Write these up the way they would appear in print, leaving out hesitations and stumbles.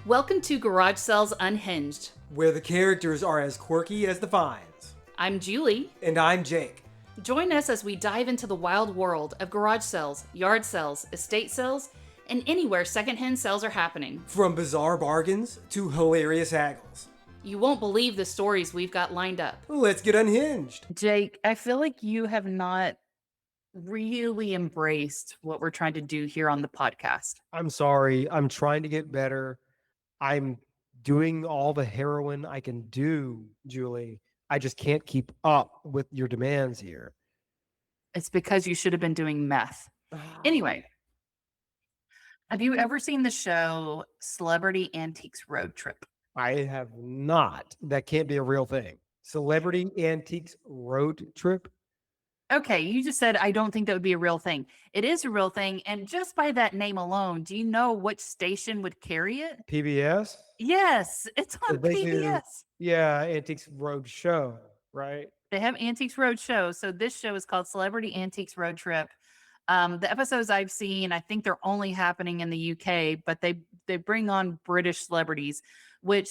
Welcome to Garage Sales Unhinged. where the characters are as quirky as the finds. I'm Julie. And I'm Jake. Join us as we dive into the wild world of garage sales, yard sales, estate sales, and anywhere secondhand sales are happening. From bizarre bargains to hilarious haggles. You won't believe the stories we've got lined up. Let's get unhinged. Jake, I feel like you have not really embraced what we're trying to do here on the podcast. I'm sorry. I'm trying to get better. I'm doing all the heroin I can do, Julie. I just can't keep up with your demands here. It's because you should have been doing meth. Anyway, have you ever seen the show Celebrity Antiques Road Trip? I have not. That can't be a real thing. Celebrity Antiques Road Trip? Okay, you just said I don't think that would be a real thing. It is a real thing. And just by that name alone, do you know which station would carry it? PBS? Yes, it's on They do. PBS. Yeah, Antiques Road Show, right? They have Antiques Road Show. So this show is called Celebrity Antiques Road Trip. The episodes I've seen, I think they're only happening in the UK, but they bring on British celebrities, which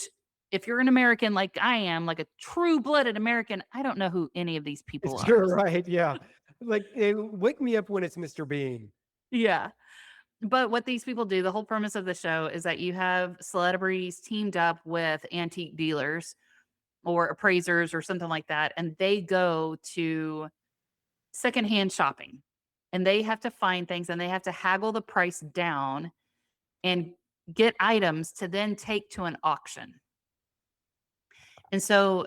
if you're an American like I am, like a true-blooded American, I don't know who any of these people are. You're right, yeah. Like, wake me up when it's Mr. Bean. Yeah. But what these people do, the whole premise of the show is that you have celebrities teamed up with antique dealers or appraisers or something like that, and they go to secondhand shopping. And they have to find things and they have to haggle the price down and get items to then take to an auction. And so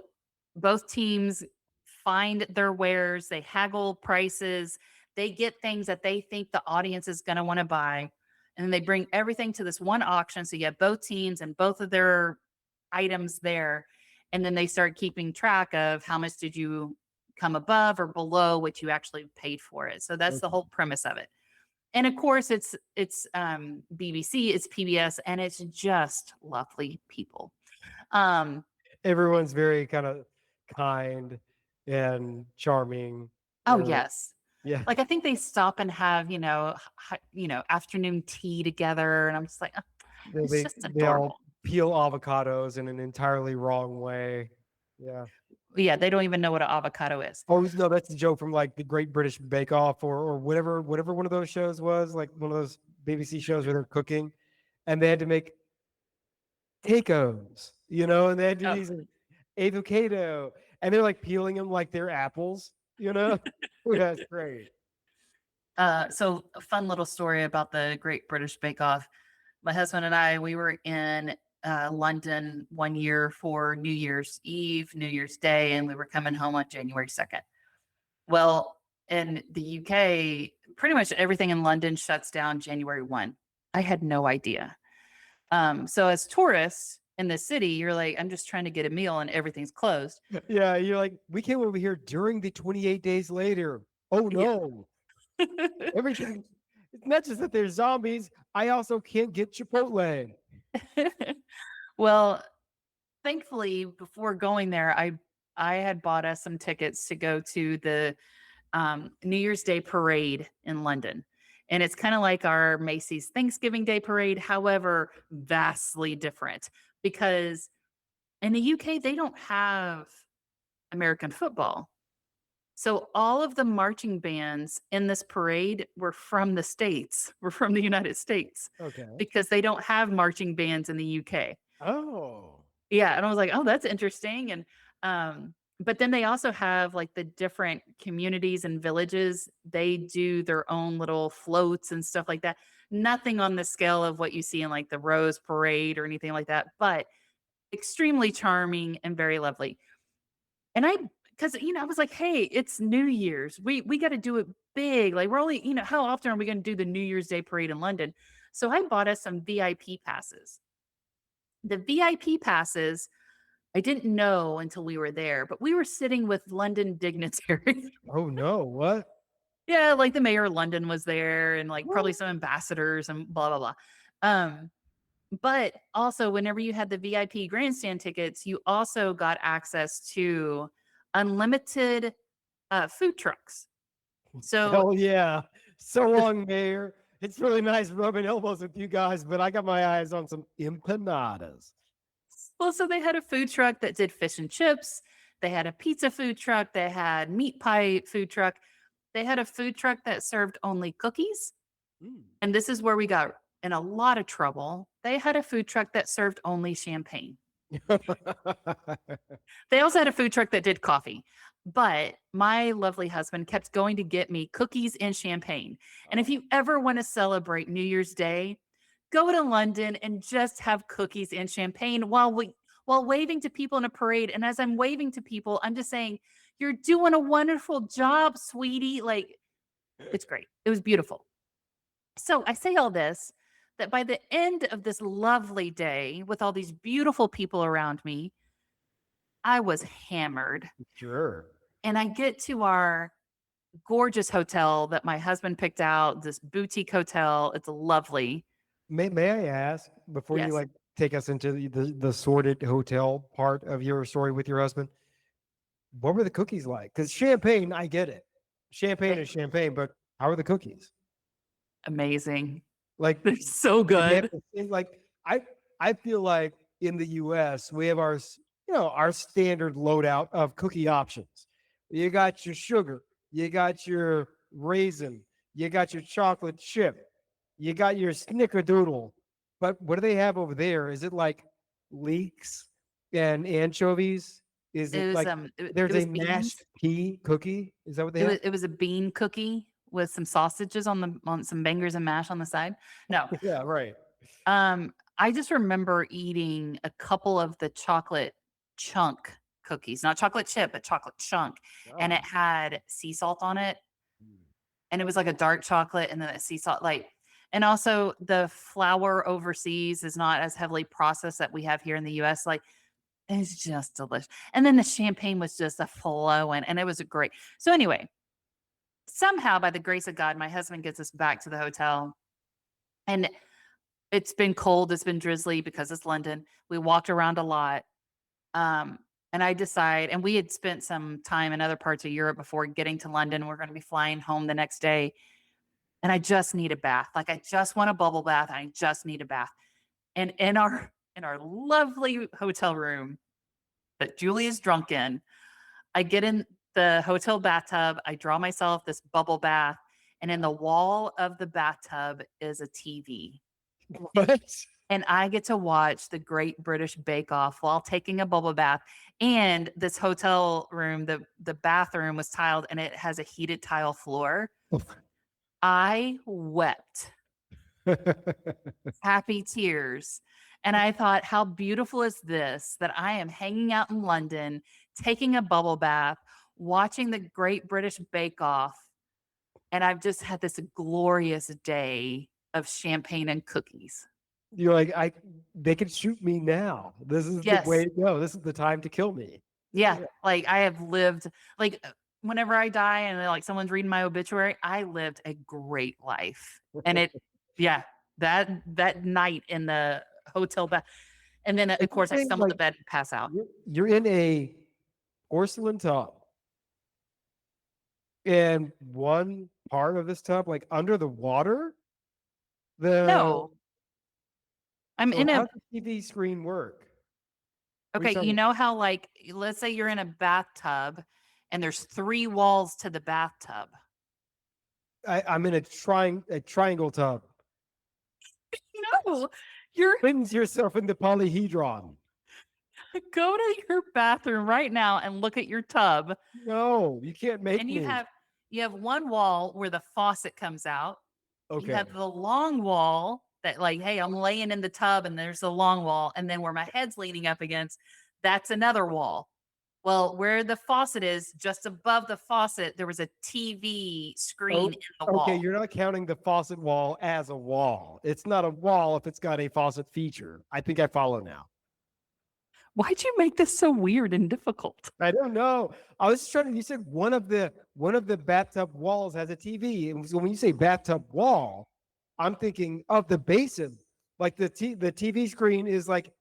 both teams find their wares, they haggle prices, they get things that they think the audience is going to want to buy. And then they bring everything to this one auction. So you have both teams and both of their items there. And then they start keeping track of how much did you come above or below what you actually paid for it. So that's the whole premise of it. And of course it's BBC, it's PBS, and it's just lovely people. Everyone's very kind of kind and charming. Oh, or- yes. Yeah. Like I think they stop and have, afternoon tea together. And I'm just like, oh, it's They, just they all adorable. peel avocados in an entirely wrong way. Yeah. Yeah, they don't even know what an avocado is. Oh no, that's a joke from like the Great British Bake Off or whatever one of those shows was, like one of those BBC shows where they're cooking, and they had to make tacos, and they had to Oh. use avocado, and they're like peeling them like they're apples, That's great. So a fun little story about the Great British Bake Off. My husband and I, we were in London one year for New Year's Eve, New Year's Day, and we were coming home on January 2nd. Well, in the UK, pretty much everything in London shuts down January 1. I had no idea. So as tourists in the city, you're like, I'm just trying to get a meal and everything's closed. Yeah, you're like, we came over here during the 28 days later. Oh no. Everything. It's not just that there's zombies. I also can't get Chipotle. Well, thankfully, before going there, I had bought us some tickets to go to the New Year's Day parade in London. And it's kind of like our Macy's Thanksgiving Day parade, however, vastly different. Because in the UK, they don't have American football. So all of the marching bands in this parade were from the States, were from the United States, Okay. because they don't have marching bands in the UK. Oh. Yeah, and I was like, "Oh, that's interesting." And but then they also have like the different communities and villages. They do their own little floats and stuff like that. Nothing on the scale of what you see in like the Rose Parade or anything like that, but extremely charming and very lovely. And because I was like, "Hey, it's New Year's. We got to do it big. Like we're only, how often are we going to do the New Year's Day parade in London?" So I bought us some VIP passes. The VIP passes, I didn't know until we were there, but we were sitting with London dignitaries. Oh no, what? Yeah, like the mayor of London was there and like probably some ambassadors and blah, blah, blah. But also whenever you had the VIP grandstand tickets, you also got access to unlimited food trucks. So Oh yeah. So long, Mayor. It's really nice rubbing elbows with you guys, but I got my eyes on some empanadas. Well, so they had a food truck that did fish and chips. They had a pizza food truck. They had meat pie food truck. They had a food truck that served only cookies. And this is where we got in a lot of trouble. They had a food truck that served only champagne. They also had a food truck that did coffee. But my lovely husband kept going to get me cookies and champagne. And if you ever want to celebrate New Year's Day, go to London and just have cookies and champagne while waving to people in a parade. And as I'm waving to people, I'm just saying, "You're doing a wonderful job, sweetie." Like, it's great. It was beautiful. So I say all this that by the end of this lovely day with all these beautiful people around me, I was hammered. Sure. And I get to our gorgeous hotel that my husband picked out, this boutique hotel. It's lovely. May I ask before Yes. you like take us into the sordid hotel part of your story with your husband? What were the cookies like? Because champagne, I get it. Champagne is champagne, but how are the cookies? Amazing. Like They're so did they have good. the same- like I feel like in the U.S. we have our our standard loadout of cookie options. You got your sugar, you got your raisin, you got your chocolate chip, you got your snickerdoodle. But what do they have over there? Is it like leeks and anchovies? Is It it was like it there's was a beans. mashed pea cookie? Is that what they It have? was it was a bean cookie with some sausages on some bangers and mash on the side. No. Yeah, right. I just remember eating a couple of the chocolate chunk cookies, not chocolate chip, but chocolate chunk. And it had sea salt on it. And it was like a dark chocolate and then a sea salt, like, and also the flour overseas is not as heavily processed that we have here in the US. Like, it's just delicious. And then the champagne was just a flowing and it was great. So anyway, somehow by the grace of God, my husband gets us back to the hotel. And it's been cold, it's been drizzly because it's London. We walked around a lot. And I decide, and we had spent some time in other parts of Europe before getting to London. We're going to be flying home the next day. And I just need a bath. Like, I just want a bubble bath. I just need a bath. And in our lovely hotel room that Julie is drunk in, I get in the hotel bathtub. I draw myself this bubble bath. And in the wall of the bathtub is a TV. What? And I get to watch the Great British Bake Off while taking a bubble bath. And this hotel room, the bathroom was tiled and it has a heated tile floor. I wept happy tears. And I thought, how beautiful is this that I am hanging out in London, taking a bubble bath, watching the Great British Bake Off. And I've just had this glorious day of champagne and cookies. You're like, they can shoot me now. This is Yes. the way to go. This is the time to kill me. Yeah, like I have lived, like whenever I die and like someone's reading my obituary, I lived a great life. And yeah, that night in the hotel bath, and then of course I Interesting, stumble to like, bed and pass out. You're in a porcelain tub. And one part of this tub, like under the water, No, I'm so in how a does the TV screen work? What are okay. talking You know how, like, let's say you're in a bathtub, and there's 3 walls to the bathtub. I'm in a triangle tub. No, you're Cleanse yourself in the polyhedron. go to your bathroom right now and look at your tub. No, you can't make And me. you have one wall where the faucet comes out. Okay. You have the long wall that, like, hey, I'm laying in the tub and there's the long wall. And then where my head's leaning up against, that's another wall. Well, where the faucet is, just above the faucet, there was a TV screen in the wall. Okay, you're not counting the faucet wall as a wall. It's not a wall if it's got a faucet feature. I think I follow now. Why'd you make this so weird and difficult? I don't know. I was just trying to. You said one of the bathtub walls has a TV, and so when you say bathtub wall, I'm thinking of the basin. Like the TV screen is like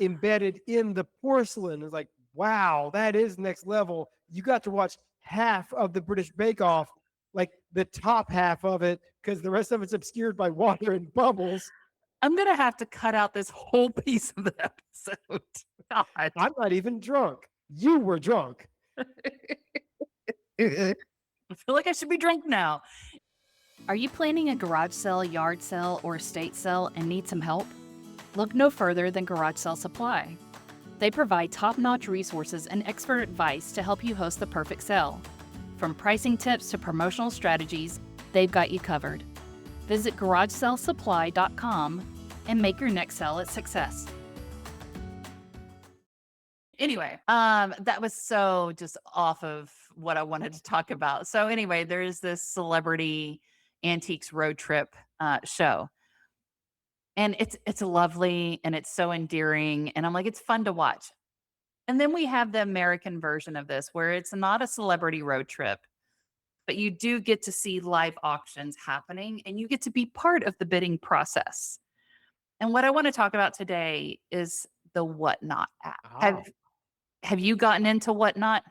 embedded in the porcelain. It's like, wow, that is next level. You got to watch half of the British Bake Off like the top half of it because the rest of it's obscured by water and bubbles. I'm gonna have to cut out this whole piece of the episode. God. I'm not even drunk. You were drunk. I feel like I should be drunk now. Are you planning a garage sale, yard sale, or estate sale and need some help? Look no further than Garage Sale Supply. They provide top-notch resources and expert advice to help you host the perfect sale. From pricing tips to promotional strategies, they've got you covered. Visit garagesalesupply.com and make your next sale a success. Anyway, that was so just off of what I wanted to talk about. So anyway, there's this celebrity antiques road trip show. And it's lovely and it's so endearing. And I'm like, it's fun to watch. And then we have the American version of this where it's not a celebrity road trip, but you do get to see live auctions happening and you get to be part of the bidding process. And what I want to talk about today is the Whatnot app. Have you gotten into Whatnot?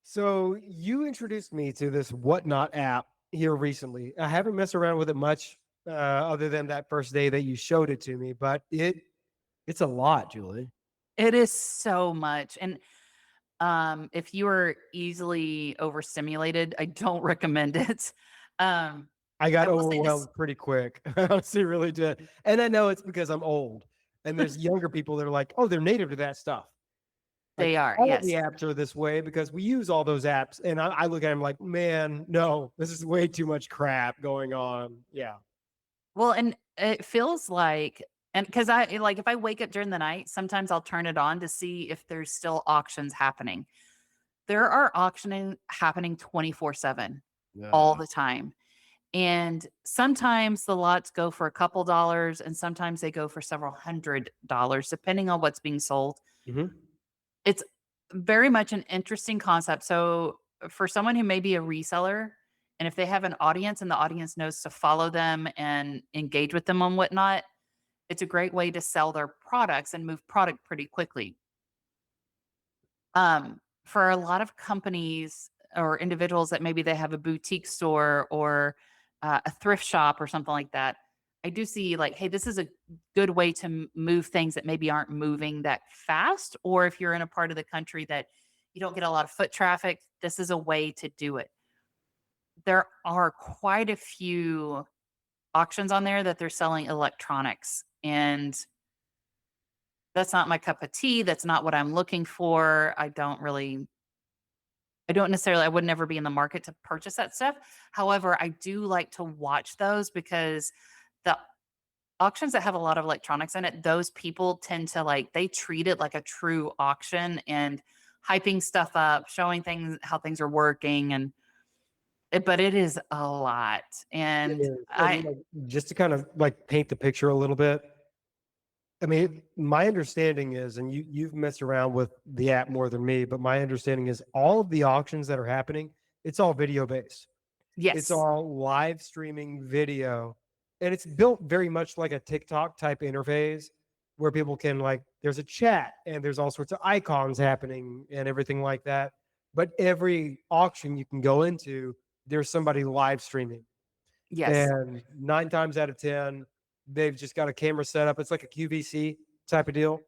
So you introduced me to this Whatnot app here recently. I haven't messed around with it much other than that first day that you showed it to me, but it's a lot, Julie. It is so much. And if you are easily overstimulated, I don't recommend it. I got I will say this. overwhelmed pretty quick. I honestly really did. And I know it's because I'm old. And there's younger people that are like, oh, they're native to that stuff. They are, All yes. of the apps are this way because we use all those apps. And I look at them like, man, no, this is way too much crap going on. Yeah. Well, and it feels like, and because I like if I wake up during the night, sometimes I'll turn it on to see if there's still auctions happening. There are auctioning happening 24/7 all the time. And sometimes the lots go for a couple dollars and sometimes they go for several $100 depending on what's being sold. Mhm. It's very much an interesting concept. So for someone who may be a reseller, and if they have an audience and the audience knows to follow them and engage with them on Whatnot, it's a great way to sell their products and move product pretty quickly. For a lot of companies or individuals that maybe they have a boutique store or a thrift shop or something like that, I do see like, hey, this is a good way to move things that maybe aren't moving that fast. Or if you're in a part of the country that you don't get a lot of foot traffic, this is a way to do it. There are quite a few auctions on there that they're selling electronics. And that's not my cup of tea. That's not what I'm looking for. I would never be in the market to purchase that stuff. However, I do like to watch those because the auctions that have a lot of electronics in it, those people tend to they treat it like a true auction and hyping stuff up, showing things, how things are working. But it is a lot. And Just to kind of paint the picture a little bit. I mean, my understanding is, and you've messed around with the app more than me, but my understanding is all of the auctions that are happening, it's all video based. yes, It's all live streaming video. And it's built very much like a TikTok type interface where people can there's a chat and there's all sorts of icons happening and everything like that. But every auction you can go into, there's somebody live streaming. yes, And 9 times out of 10, they've just got a camera set up. It's like a QVC type of deal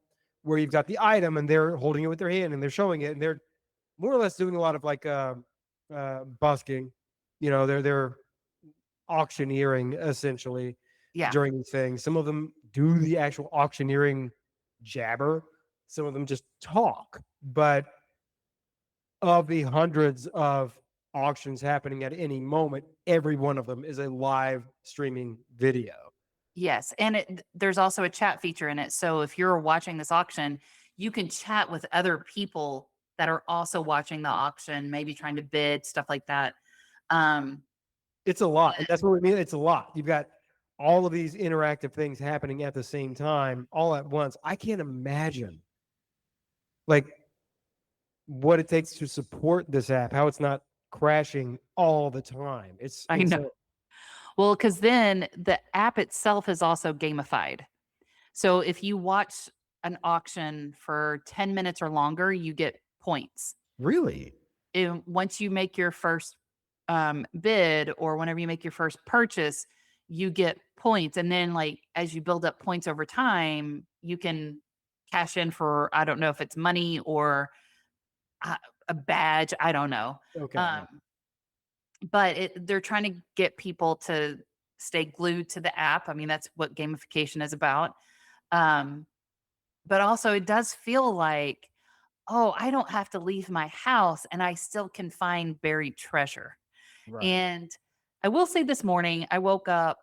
where you've got the item and they're holding it with their hand and they're showing it. And they're more or less doing a lot of busking. They're auctioneering essentially yeah, during these things. Some of them do the actual auctioneering jabber. Some of them just talk. But of the hundreds of auctions happening at any moment, every one of them is a live streaming video. yes. And there's also a chat feature in it. So if you're watching this auction, you can chat with other people that are also watching the auction, maybe trying to bid, stuff like that. It's a lot. And that's what we mean. It's a lot. You've got all of these interactive things happening at the same time, all at once. I can't imagine what it takes to support this app, how it's not crashing all the time. I know. Well, because then the app itself is also gamified. So if you watch an auction for 10 minutes or longer, you get points. Really? And once you make your first bid or whenever you make your first purchase, you get points. And then, like, as you build up points over time, you can cash in for, I don't know if it's money or a badge. I don't know. Okay. Um, but they're trying to get people to stay glued to the app. I mean, that's what gamification is about. Um, but also, it does feel like, oh, I don't have to leave my house and I still can find buried treasure. Right. And I will say this morning, I woke up,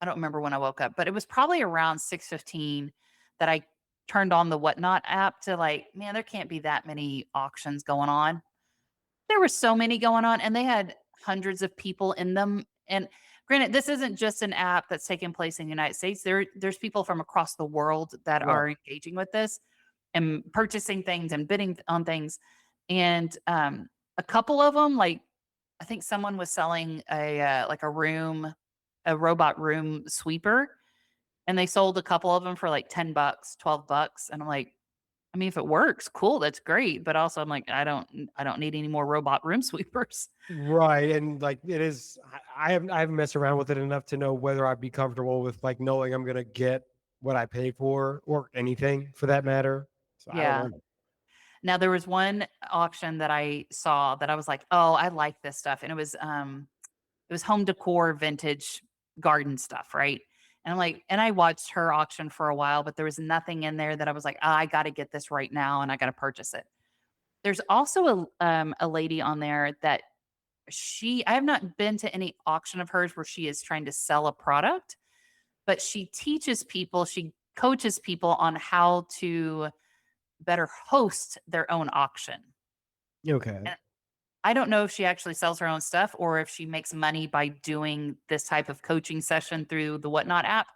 I don't remember when I woke up, but it was probably around 6:15 that I turned on the Whatnot app to, like, man, there can't be that many auctions going on. There were so many going on and they had hundreds of people in them. And granted, this isn't just an app that's taking place in the United States. There's people from across the world that Right. are engaging with this and purchasing things and bidding on things. And a couple of them, like, I think someone was selling a robot room sweeper, and they sold a couple of them for like $10, $12. And I'm like, I mean, if it works, cool, that's great. But also I'm like, I don't need any more robot room sweepers. Right. And like it is, I haven't messed around with it enough to know whether I'd be comfortable with like knowing I'm gonna get what I pay for or anything for that matter. So I Yeah. don't know. Now there was one auction that I saw that I was like, oh, I like this stuff. And it was home decor, vintage garden stuff, right? And I'm like, and I watched her auction for a while, but there was nothing in there that I was like, I got to get this right now and I got to purchase it. There's also a lady on there that I have not been to any auction of hers where she is trying to sell a product, but she teaches people, she coaches people on how to better host their own auction. Okay. And I don't know if she actually sells her own stuff or if she makes money by doing this type of coaching session through the Whatnot app.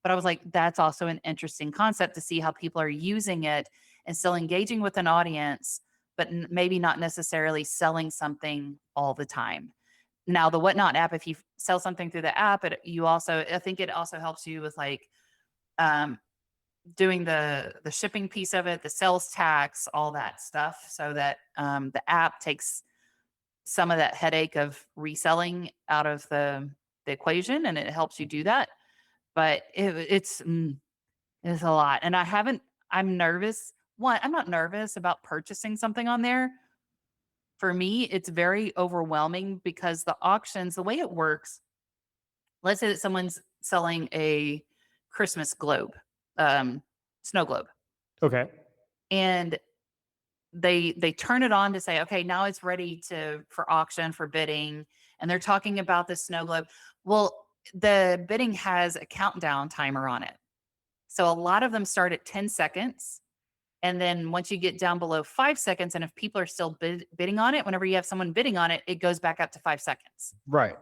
But I was like, that's also an interesting concept to see how people are using it and still engaging with an audience, but maybe not necessarily selling something all the time. Now, the Whatnot app, if you sell something through the app, I think it also helps you with like um, doing the shipping piece of it, the sales tax, all that stuff, so that the app takes some of that headache of reselling out of the equation, and it helps you do that. But it's a lot, and I'm nervous. One, I'm not nervous about purchasing something on there. For me, it's very overwhelming because the auctions, the way it works, let's say that someone's selling a Christmas globe, snow globe, Okay. and they turn it on to say, okay, now it's ready for auction, for bidding, and they're talking about the snow globe. Well, the bidding has a countdown timer on it. So a lot of them start at 10 seconds. And then once you get down below 5 seconds, and if people are still bidding on it, whenever you have someone bidding on it, it goes back up to 5 seconds. Right.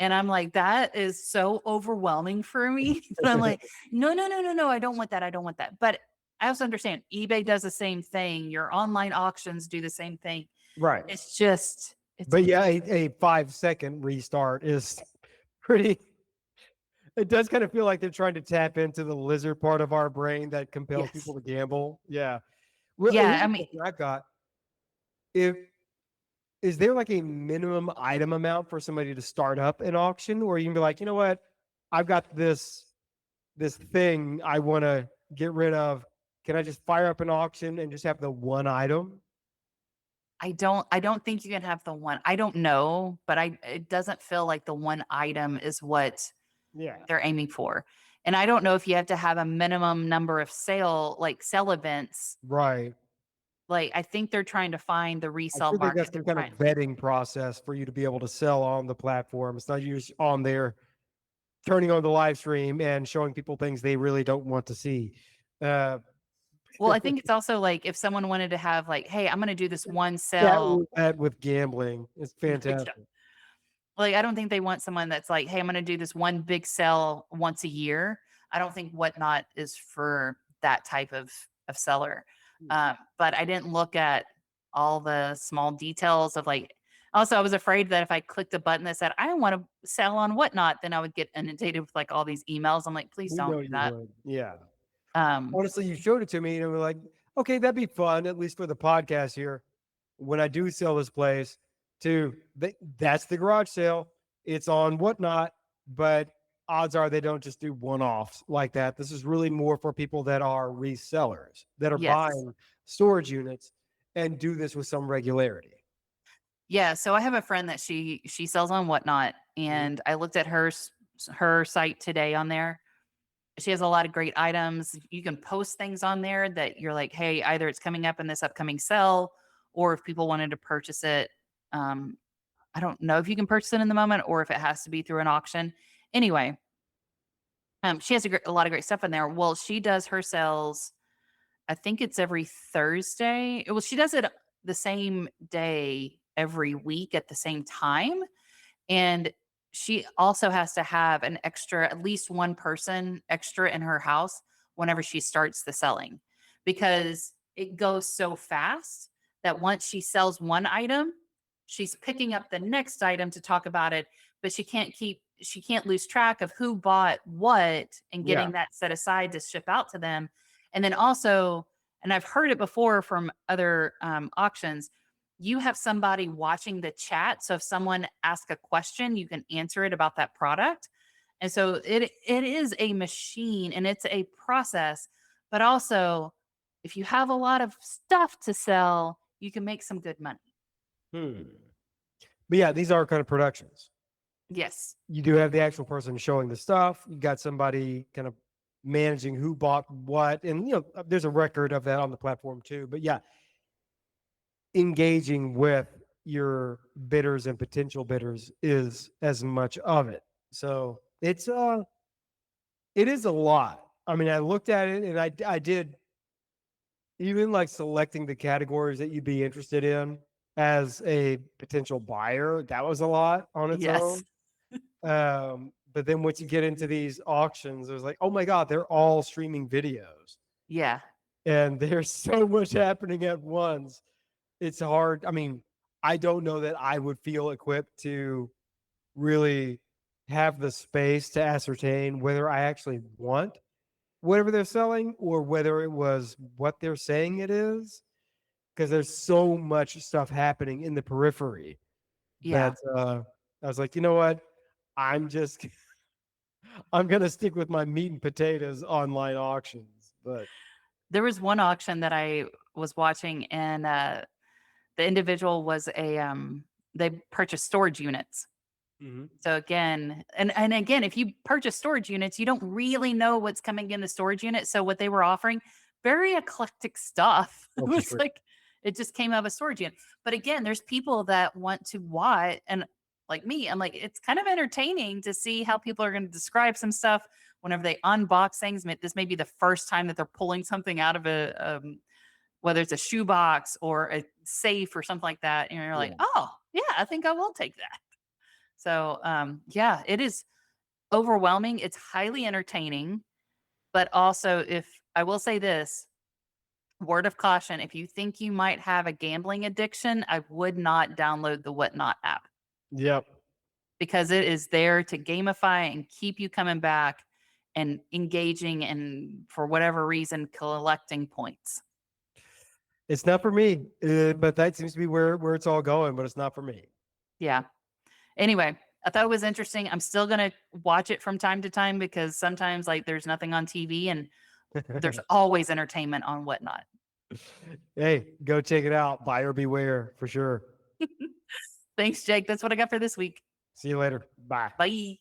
And I'm like, that is so overwhelming for me. And I'm like, no, no, no, no, no, I don't want that. I don't want that. But I also understand eBay does the same thing. Your online auctions do the same thing. Right. It's just, But yeah, a 5 second restart is pretty. It does kind of feel like they're trying to tap into the lizard part of our brain that compels Yes. people to gamble. Yeah. Well, Yeah, here's I a mean- question I've got. Is there like a minimum item amount for somebody to start up an auction, or you can be like, you know what, I've got this thing I want to get rid of. Can I just fire up an auction and just have the one item? I don't think you can have the one. I don't know, but it doesn't feel like the one item is what Yeah. they're aiming for. And I don't know if you have to have a minimum number of sell events. Right. Like, I think they're trying to find the I resale sure think that's market. some They're kind of trying. vetting process for you to be able to sell on the platform. It's not just on there turning on the live stream and showing people things they really don't want to see. Well, I think it's also like if someone wanted to have like, hey, I'm going to do this one That, sell. that with gambling is fantastic. Like, I don't think they want someone that's like, hey, I'm going to do this one big sell once a year. I don't think Whatnot is for that type of seller. But I didn't look at all the small details of like, also, I was afraid that if I clicked a button that said, I want to sell on Whatnot, then I would get inundated with like all these emails. I'm like, please We don't know do you that. would. Yeah. Um, Honestly, you showed it to me and we're like, okay, that'd be fun, at least for the podcast here. When I do sell this place, that's the garage sale. It's on Whatnot, but odds are they don't just do one-offs like that. This is really more for people that are resellers that are Yes. buying storage units and do this with some regularity. Yeah, so I have a friend that she sells on Whatnot, and I looked at her site today on there. She has a lot of great items. You can post things on there that you're like, hey, either it's coming up in this upcoming sale, or if people wanted to purchase it. I don't know if you can purchase it in the moment or if it has to be through an auction. Anyway, she has a lot of great stuff in there. Well, she does her sales. I think it's every Thursday. Well, she does it the same day every week at the same time. And she also has to have an extra, at least one person extra in her house whenever she starts the selling, because it goes so fast that once she sells one item, she's picking up the next item to talk about it, but she can't lose track of who bought what and getting that set aside to ship out to them. And then also, and I've heard it before from other auctions, you have somebody watching the chat. So if someone asks a question, you can answer it about that product. And so it is a machine and it's a process, but also if you have a lot of stuff to sell, you can make some good money. But yeah, these are kind of productions. Yes. You do have the actual person showing the stuff. You got somebody kind of managing who bought what. And, there's a record of that on the platform too. But yeah, engaging with your bidders and potential bidders is as much of it. So it is a lot. I mean, I looked at it and I did even like selecting the categories that you'd be interested in as a potential buyer. That was a lot on its Yes. own. But then once you get into these auctions, it was like, oh my God, they're all streaming videos. Yeah. And there's so much happening at once. It's hard. I mean, I don't know that I would feel equipped to really have the space to ascertain whether I actually want whatever they're selling or whether it was what they're saying it is. Because there's so much stuff happening in the periphery Yeah. that I was like, you know what? I'm going to stick with my meat and potatoes online auctions. But There was one auction that I was watching, and the individual was they purchased storage units. So again, and again, if you purchase storage units, you don't really know what's coming in the storage unit. So what they were offering, very eclectic stuff. It for was sure. like it just came out of a storage unit. But again, there's people that want to watch, and like me, I'm like, it's kind of entertaining to see how people are going to describe some stuff whenever they unbox things. This may be the first time that they're pulling something out of a whether it's a shoebox or a safe or something like that. And you're like, oh, yeah, I think I will take that. So, yeah, it is overwhelming. It's highly entertaining. But also, if I will say this word of caution, if you think you might have a gambling addiction, I would not download the Whatnot app. Yep. Because it is there to gamify and keep you coming back and engaging and for whatever reason, collecting points. It's not for me, but that seems to be where it's all going, but it's not for me. Yeah. Anyway, I thought it was interesting. I'm still going to watch it from time to time because sometimes like there's nothing on TV and there's always entertainment on Whatnot. Hey, go check it out. Buyer beware for sure. Thanks, Jake. That's what I got for this week. See you later. Bye. Bye.